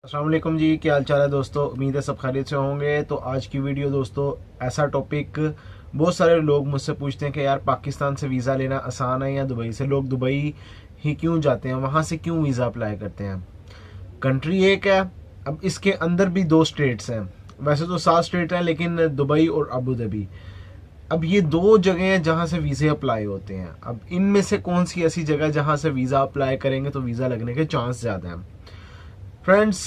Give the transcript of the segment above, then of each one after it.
अस्सलाम वालेकुम जी, क्या हाल चाल है दोस्तों। उम्मीद है सब खैरियत से होंगे। तो आज की वीडियो दोस्तों ऐसा टॉपिक, बहुत सारे लोग मुझसे पूछते हैं कि यार पाकिस्तान से वीज़ा लेना आसान है या दुबई से। लोग दुबई ही क्यों जाते हैं, वहाँ से क्यों वीज़ा अप्लाई करते हैं। कंट्री एक है, अब इसके अंदर भी दो स्टेट्स हैं। वैसे तो 7 स्टेट हैं, लेकिन दुबई और अबू धाबी, अब ये दो जगह हैं जहाँ से वीज़े अप्लाई होते हैं। अब इनमें से कौन सी ऐसी जगह जहाँ से वीज़ा अप्लाई करेंगे तो वीज़ा लगने के चांस ज़्यादा हैं। फ्रेंड्स,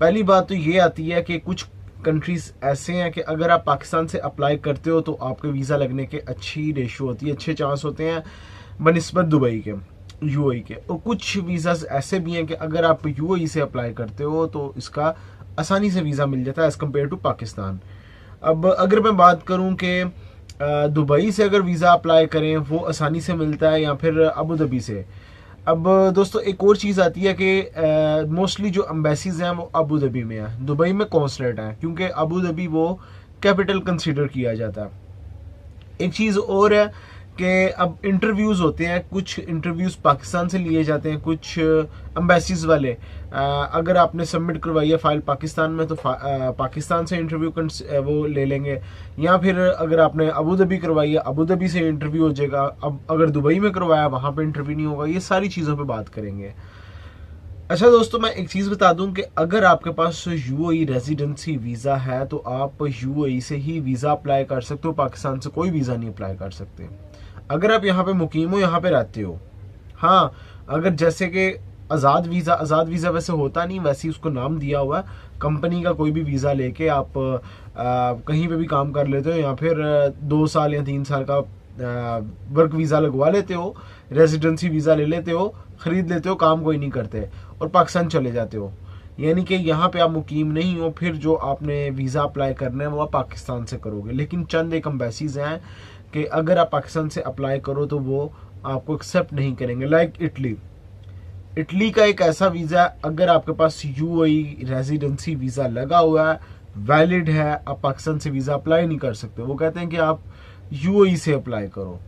पहली बात तो ये आती है कि कुछ कंट्रीज ऐसे हैं कि अगर आप पाकिस्तान से अप्लाई करते हो तो आपके वीज़ा लगने के अच्छी रेशो होती है, अच्छे चांस होते हैं बनिस्बत दुबई के, यूएई के। और कुछ वीज़ाज ऐसे भी हैं कि अगर आप यूएई से अप्लाई करते हो तो इसका आसानी से वीज़ा मिल जाता है एज़ कम्पेयर टू पाकिस्तान। अब अगर मैं बात करूं कि दुबई से अगर वीज़ा अप्लाई करें वो आसानी से मिलता है या फिर अबू धाबी से। अब दोस्तों एक और चीज़ आती है कि मोस्टली जो एम्बेसीज हैं वो अबू धाबी में है, दुबई में कॉन्सुलेट है, क्योंकि अबू धाबी वो कैपिटल कंसीडर किया जाता है। एक चीज़ और है कि अब इंटरव्यूज़ होते हैं, कुछ इंटरव्यूज़ पाकिस्तान से लिए जाते हैं, कुछ एम्बेसीज वाले अगर आपने सबमिट करवाई है फाइल पाकिस्तान में तो पाकिस्तान से इंटरव्यू वो ले लेंगे, या फिर अगर आपने अबू धाबी करवाई है अबू धाबी से इंटरव्यू हो जाएगा। अब अगर दुबई में करवाया वहाँ पे इंटरव्यू नहीं होगा। ये सारी चीज़ों पे बात करेंगे। अच्छा दोस्तों, मैं एक चीज़ बता दूं कि अगर आपके पास यूएई रेजिडेंसी वीज़ा है तो आप यूएई से ही वीज़ा अप्लाई कर सकते हो, पाकिस्तान से कोई वीज़ा नहीं अप्लाई कर सकते अगर आप यहाँ पे मुकीम हो, यहाँ पे रहते हो। हाँ, अगर जैसे कि आज़ाद वीज़ा वैसे होता नहीं, वैसे ही उसको नाम दिया हुआ है। कंपनी का कोई भी वीज़ा लेके आप कहीं पे भी काम कर लेते हो, या फिर 2 साल या 3 साल का वर्क वीज़ा लगवा लेते हो, रेजिडेंसी वीज़ा ले लेते हो, ख़रीद लेते हो, काम कोई नहीं करते और पाकिस्तान चले जाते हो। यानी कि यहाँ पे आप मुकीम नहीं हो, फिर जो आपने वीज़ा अप्लाई करना है वो आप पाकिस्तान से करोगे। लेकिन चंद एक एम्बेसीज हैं कि अगर आप पाकिस्तान से अप्लाई करो तो वो आपको एक्सेप्ट नहीं करेंगे। लाइक इटली का एक ऐसा वीज़ा है, अगर आपके पास यूएई रेजिडेंसी वीज़ा लगा हुआ है, वैलिड है, आप पाकिस्तान से वीज़ा अप्लाई नहीं कर सकते। वो कहते हैं कि आप यूएई से अप्लाई करो।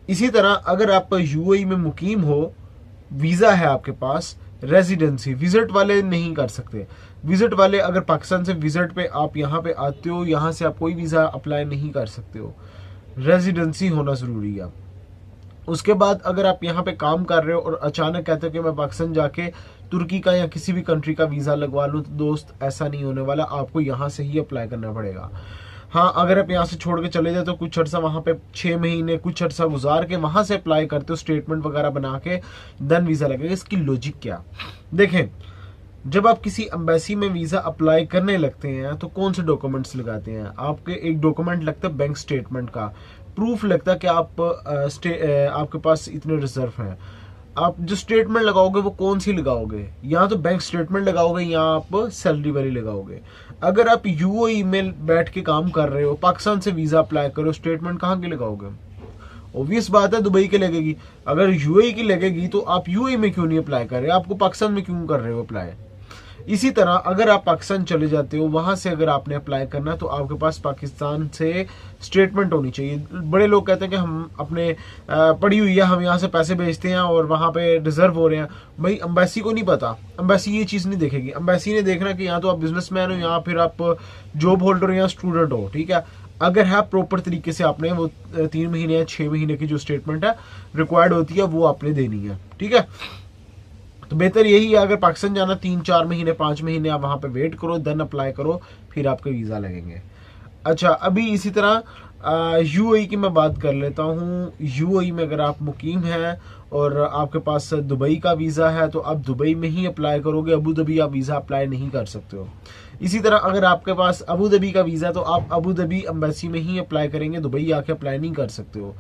इसी तरह अगर आप यूएई में मुकीम हो, वीज़ा है आपके पास, रेजिडेंसी, विजिट वाले नहीं कर सकते। विजिट वाले अगर पाकिस्तान से विजिट पे आप यहाँ पे आते हो, यहाँ से आप कोई वीज़ा अप्लाई नहीं कर सकते हो। रेजिडेंसी होना ज़रूरी है। उसके बाद अगर आप यहाँ पे काम कर रहे हो और अचानक कहते हो कि मैं पाकिस्तान जाके तुर्की का या किसी भी कंट्री का वीज़ा लगवा लूँ, तो दोस्त ऐसा नहीं होने वाला, आपको यहाँ से ही अप्लाई करना पड़ेगा। हाँ, अगर आप यहाँ से छोड़ के चले जाए तो कुछ अर्सा वहाँ पे 6 महीने कुछ अर्सा गुजार के वहाँ से अप्लाई करते हो, स्टेटमेंट वगैरह बना के, देन वीज़ा लगेगा। इसकी लॉजिक क्या, देखें, जब आप किसी एम्बेसी में वीज़ा अप्लाई करने लगते हैं तो कौन से डॉक्यूमेंट्स लगाते हैं। आपके एक डॉक्यूमेंट लगता है बैंक स्टेटमेंट का, प्रूफ लगता है कि आपके पास इतने रिजर्व हैं। आप जो स्टेटमेंट लगाओगे वो कौन सी लगाओगे, या तो बैंक स्टेटमेंट लगाओगे या आप सैलरी वाली लगाओगे। अगर आप यूएई में बैठ के काम कर रहे हो, पाकिस्तान से वीज़ा अप्लाई करो, स्टेटमेंट कहाँ की लगाओगे। ऑब्वियस बात है दुबई की लगेगी। अगर यूएई की लगेगी तो आप यूएई में क्यों नहीं अप्लाई कर रहे, आपको पाकिस्तान में क्यों कर रहे हो अप्लाई। इसी तरह अगर आप पाकिस्तान चले जाते हो, वहां से अगर आपने अप्लाई करना है तो आपके पास पाकिस्तान से स्टेटमेंट होनी चाहिए। बड़े लोग कहते हैं कि हम अपने पड़ी हुई है, हम यहाँ से पैसे भेजते हैं और वहां पे रिजर्व हो रहे हैं। भाई एम्बेसी को नहीं पता, एम्बेसी ये चीज़ नहीं देखेगी। एम्बेसी ने देखना कि यहाँ तो आप बिजनेसमैन हो, यहाँ फिर आप जॉब होल्डर हो या स्टूडेंट हो, ठीक है। अगर है प्रॉपर तरीके से आपने वो 3 महीने या 6 महीने की जो स्टेटमेंट है रिक्वायर्ड होती है वो आपने देनी है, ठीक है। तो बेहतर यही है, अगर पाकिस्तान जाना 3-4 महीने 5 महीने आप वहाँ पे वेट करो, देन अप्लाई करो, फिर आपके वीज़ा लगेंगे। अच्छा, अभी इसी तरह यूएई की मैं बात कर लेता हूँ। यूएई में अगर आप मुकीम हैं और आपके पास दुबई का वीज़ा है तो आप दुबई में ही अप्लाई करोगे, अबू धाबी आप वीज़ा अप्लाई नहीं कर सकते हो। इसी तरह अगर आपके पास अबू धाबी का वीज़ा तो आप अबू धाबी एम्बेसी में ही अप्लाई करेंगे, दुबई आके अप्लाई नहीं कर सकते हो।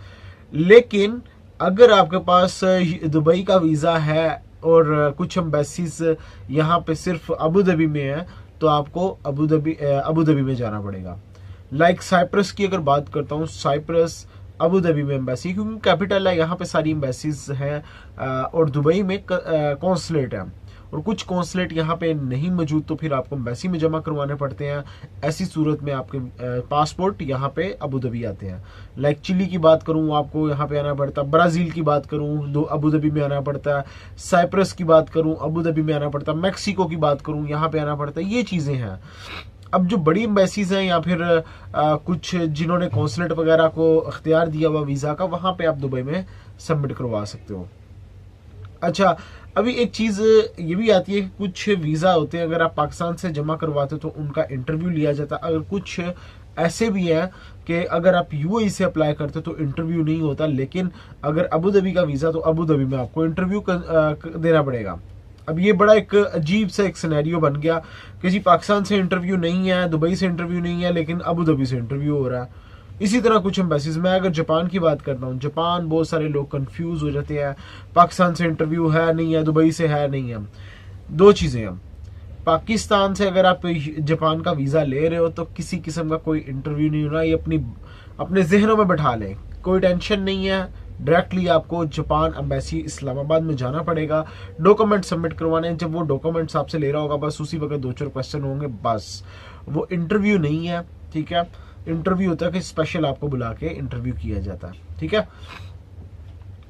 लेकिन अगर आपके पास दुबई का वीज़ा है और कुछ एम्बेसीज यहाँ पे सिर्फ अबू धाबी में है तो आपको अबू धाबी में जाना पड़ेगा। लाइक साइप्रस की अगर बात करता हूँ, साइप्रस अबू धाबी में एम्बेसी, क्योंकि कैपिटल है, यहाँ पे सारी एम्बेसीज हैं और दुबई में कॉन्सुलेट है। और कुछ कॉन्सुलेट यहाँ पे नहीं मौजूद तो फिर आपको एम्बेसी में जमा करवाने पड़ते हैं। ऐसी सूरत में आपके पासपोर्ट यहाँ पे अबू धाबी आते हैं। लाइक चिली की बात करूँ आपको यहाँ पे आना पड़ता है, ब्राज़ील की बात करूँ तो अबू धाबी में आना पड़ता है, साइप्रस की बात करूँ अबू धाबी में आना पड़ता है, मैक्सिको की बात करूँ यहाँ पे आना पड़ता है। ये चीज़ें हैं। अब जो बड़ी एम्बेसीज हैं या फिर कुछ जिन्होंने कॉन्सुलेट वगैरह को अख्तियार दिया हुआ वीज़ा का, वहाँ पे आप दुबई में सबमिट करवा सकते हो। अच्छा, अभी एक चीज़ ये भी आती है कि कुछ वीज़ा होते हैं अगर आप पाकिस्तान से जमा करवाते हो तो उनका इंटरव्यू लिया जाता है। अगर कुछ ऐसे भी हैं कि अगर आप यूएई से अप्लाई करते हो तो इंटरव्यू नहीं होता, लेकिन अगर अबू धाबी का वीज़ा तो अबू धाबी में आपको इंटरव्यू देना पड़ेगा। अब ये बड़ा एक अजीब सा एक सिनेरियो बन गया कि जी पाकिस्तान से इंटरव्यू नहीं है, दुबई से इंटरव्यू नहीं है, लेकिन अबू धाबी से इंटरव्यू हो रहा है। इसी तरह कुछ एम्बेसीज में, अगर जापान की बात करता हूँ, जापान बहुत सारे लोग कंफ्यूज हो जाते हैं, पाकिस्तान से इंटरव्यू है नहीं है, दुबई से है नहीं है। दो चीज़ें हैं, पाकिस्तान से अगर आप जापान का वीज़ा ले रहे हो तो किसी किस्म का कोई इंटरव्यू नहीं होना, ये अपने जहनों में बैठा लें, कोई टेंशन नहीं है। डायरेक्टली आपको जापान एम्बेसी इस्लामाबाद में जाना पड़ेगा, डॉक्यूमेंट सबमिट करवाने। जब वो डॉक्यूमेंट्स आपसे ले रहा होगा बस उसी वक्त 2-4 क्वेश्चन होंगे, बस। वो इंटरव्यू नहीं है, ठीक है। इंटरव्यू होता है कि स्पेशल आपको बुला के इंटरव्यू किया जाता है, ठीक है।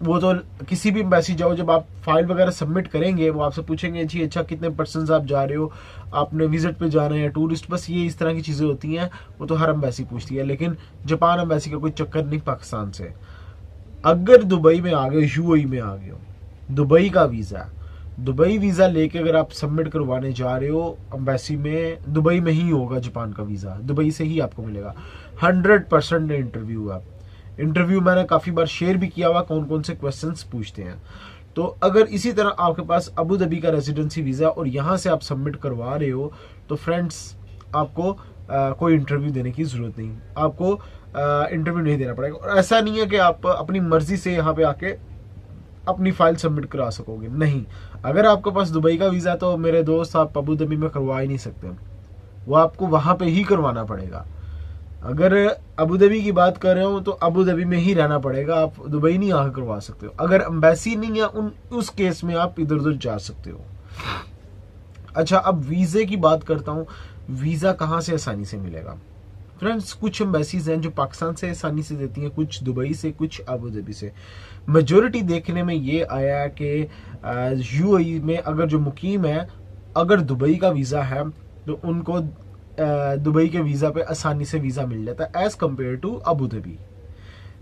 वो तो किसी भी एम्बेसी जाओ, जब आप फाइल वगैरह सबमिट करेंगे वो आपसे पूछेंगे जी अच्छा कितने पर्सन आप जा रहे हो, आपने विजिट पे जाना है या टूरिस्ट, बस ये इस तरह की चीज़ें होती हैं। वो तो हर एम्बेसी पूछती है, लेकिन जापान एम्बेसी का कोई चक्कर नहीं पाकिस्तान से। अगर दुबई में आ गए, यूएई में आ गए हो, दुबई का वीज़ा, दुबई वीज़ा लेके अगर आप सबमिट करवाने जा रहे हो एम्बेसी में, दुबई में ही होगा जापान का वीज़ा, दुबई से ही आपको मिलेगा। 100% इंटरव्यू है। इंटरव्यू मैंने काफ़ी बार शेयर भी किया हुआ कौन कौन से क्वेश्चंस पूछते हैं। तो अगर इसी तरह आपके पास अबू धाबी का रेजिडेंसी वीज़ा और यहाँ से आप सबमिट करवा रहे हो तो फ्रेंड्स आपको कोई इंटरव्यू देने की ज़रूरत नहीं, आपको इंटरव्यू नहीं देना पड़ेगा। और ऐसा नहीं है कि आप अपनी मर्जी से यहाँ पे आके अपनी फाइल सबमिट करा सकोगे, नहीं। अगर आपके पास दुबई का वीज़ा तो मेरे दोस्त आप अबू धाबी में करवा ही नहीं सकते, वो आपको वहाँ पे ही करवाना पड़ेगा। अगर अबू धाबी की बात कर रहे हो तो अबू धाबी में ही रहना पड़ेगा, आप दुबई नहीं आकर करवा सकते हो। अगर एम्बेसी नहीं है उस केस में आप इधर उधर जा सकते हो। अच्छा, अब वीज़े की बात करता हूँ, वीज़ा कहाँ से आसानी से मिलेगा। फ्रेंड्स, कुछ एम्बेसीज हैं जो पाकिस्तान से आसानी से देती हैं, कुछ दुबई से, कुछ अबू धाबी से। मेजोरिटी देखने में ये आया है कि यूएई में अगर जो मुकीम है, अगर दुबई का वीज़ा है तो उनको दुबई के वीज़ा पे आसानी से वीज़ा मिल जाता है as compared to Abu Dhabi.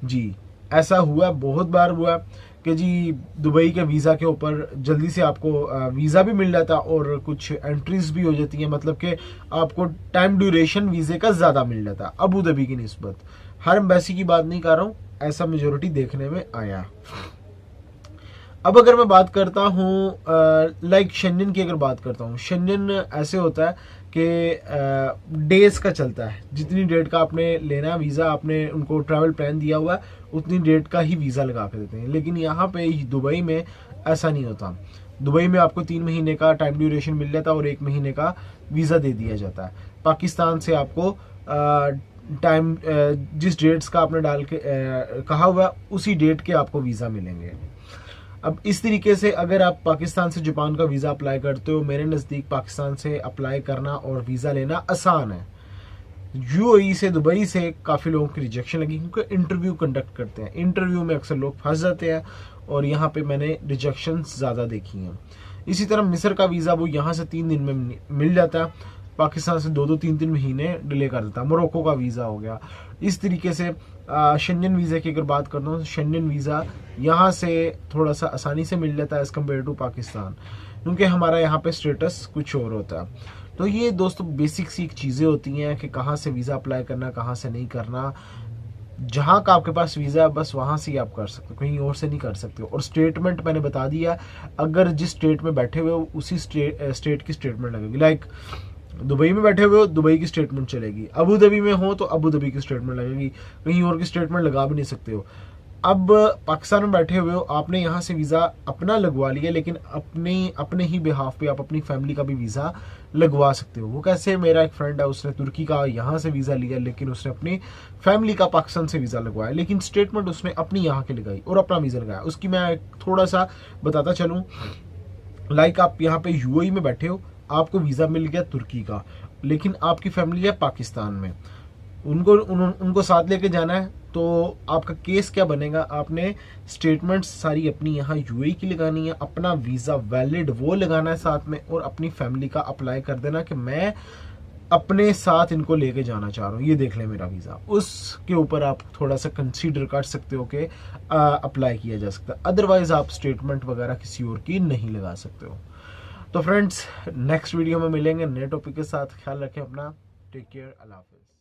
जी, ऐसा हुआ, बहुत बार हुआ कि जी दुबई के वीज़ा के ऊपर जल्दी से आपको वीज़ा भी मिल जाता और कुछ एंट्रीज भी हो जाती हैं, मतलब कि आपको टाइम ड्यूरेशन वीज़े का ज़्यादा मिल जाता अबू धाबी की निस्बत। हर एम्बेसी की बात नहीं कर रहा हूँ, ऐसा मेजोरिटी देखने में आया। अब अगर मैं बात करता हूँ लाइक शेंजन की, अगर बात करता हूँ, शेंजन ऐसे होता है कि डेज का चलता है, जितनी डेट का आपने लेना है वीज़ा, आपने उनको ट्रैवल प्लान दिया हुआ है उतनी डेट का ही वीज़ा लगा के देते हैं। लेकिन यहाँ पे दुबई में ऐसा नहीं होता। दुबई में आपको 3 महीने का टाइम ड्यूरेशन मिल जाता है और 1 महीने का वीज़ा दे दिया जाता है। पाकिस्तान से आपको टाइम जिस डेट्स का आपने डाल के कहा हुआ उसी डेट के आपको वीज़ा मिलेंगे। अब इस तरीके से अगर आप पाकिस्तान से जापान का वीज़ा अप्लाई करते हो, मेरे नज़दीक पाकिस्तान से अप्लाई करना और वीज़ा लेना आसान है। यूएई से, दुबई से काफ़ी लोगों की रिजेक्शन लगी क्योंकि इंटरव्यू कंडक्ट करते हैं, इंटरव्यू में अक्सर लोग फंस जाते हैं और यहाँ पे मैंने रिजेक्शन ज़्यादा देखी हैं। इसी तरह मिस्र का वीज़ा वो यहाँ से 3 दिन में मिल जाता है, पाकिस्तान से 2-2, 3-3 महीने डिले कर देता है। मोरक्को का वीज़ा हो गया। इस तरीके से शेंजन वीज़ा की अगर बात करता हूँ, शेंजन वीज़ा यहाँ से थोड़ा सा आसानी से मिल जाता है एज़ कम्पेयर टू पाकिस्तान, क्योंकि हमारा यहाँ पे स्टेटस कुछ और होता है। तो ये दोस्तों बेसिक सी चीज़ें होती हैं कि कहाँ से वीज़ा अप्लाई करना, कहाँ से नहीं करना। जहाँ का आपके पास वीज़ा है बस वहाँ से ही आप कर सकते हो, कहीं और से नहीं कर सकते हो। और स्टेटमेंट मैंने बता दिया, अगर जिस स्टेट में बैठे हुए हो उसी स्टेट की स्टेटमेंट लगेगी। लाइक दुबई में बैठे हुए हो, दुबई की स्टेटमेंट चलेगी। अबू धाबी में हो तो अबू धाबी की स्टेटमेंट लगेगी, कहीं और की स्टेटमेंट लगा भी नहीं सकते हो। अब पाकिस्तान में बैठे हुए हो, आपने यहाँ से वीज़ा अपना लगवा लिया, लेकिन अपने ही बिहाफ पे आप अपनी फैमिली का भी वीज़ा लगवा सकते हो। वो कैसे, मेरा एक फ्रेंड है, उसने तुर्की का यहाँ से वीज़ा लिया, लेकिन उसने अपनी फैमिली का पाकिस्तान से वीज़ा लगवाया, लेकिन स्टेटमेंट उसने अपनी यहाँ की लगाई और अपना वीज़ा लगाया। उसकी मैं थोड़ा सा बताता चलूँ। लाइक आप यहाँ पे यूएई में बैठे हो, आपको वीज़ा मिल गया तुर्की का, लेकिन आपकी फैमिली है पाकिस्तान में, उनको साथ लेके जाना है, तो आपका केस क्या बनेगा? आपने स्टेटमेंट्स सारी अपनी यहाँ यूएई की लगानी है, अपना वीज़ा वैलिड वो लगाना है साथ में, और अपनी फैमिली का अप्लाई कर देना कि मैं अपने साथ इनको लेके जाना चाह रहा हूँ, ये देख लें मेरा वीज़ा। उसके ऊपर आप थोड़ा सा कंसीडर कर सकते हो कि अप्लाई किया जा सकता है, अदरवाइज आप स्टेटमेंट वगैरह किसी और की नहीं लगा सकते हो। तो फ्रेंड्स, नेक्स्ट वीडियो में मिलेंगे नए टॉपिक के साथ। ख्याल रखें अपना, टेक केयर, अल्लाह हाफिज़।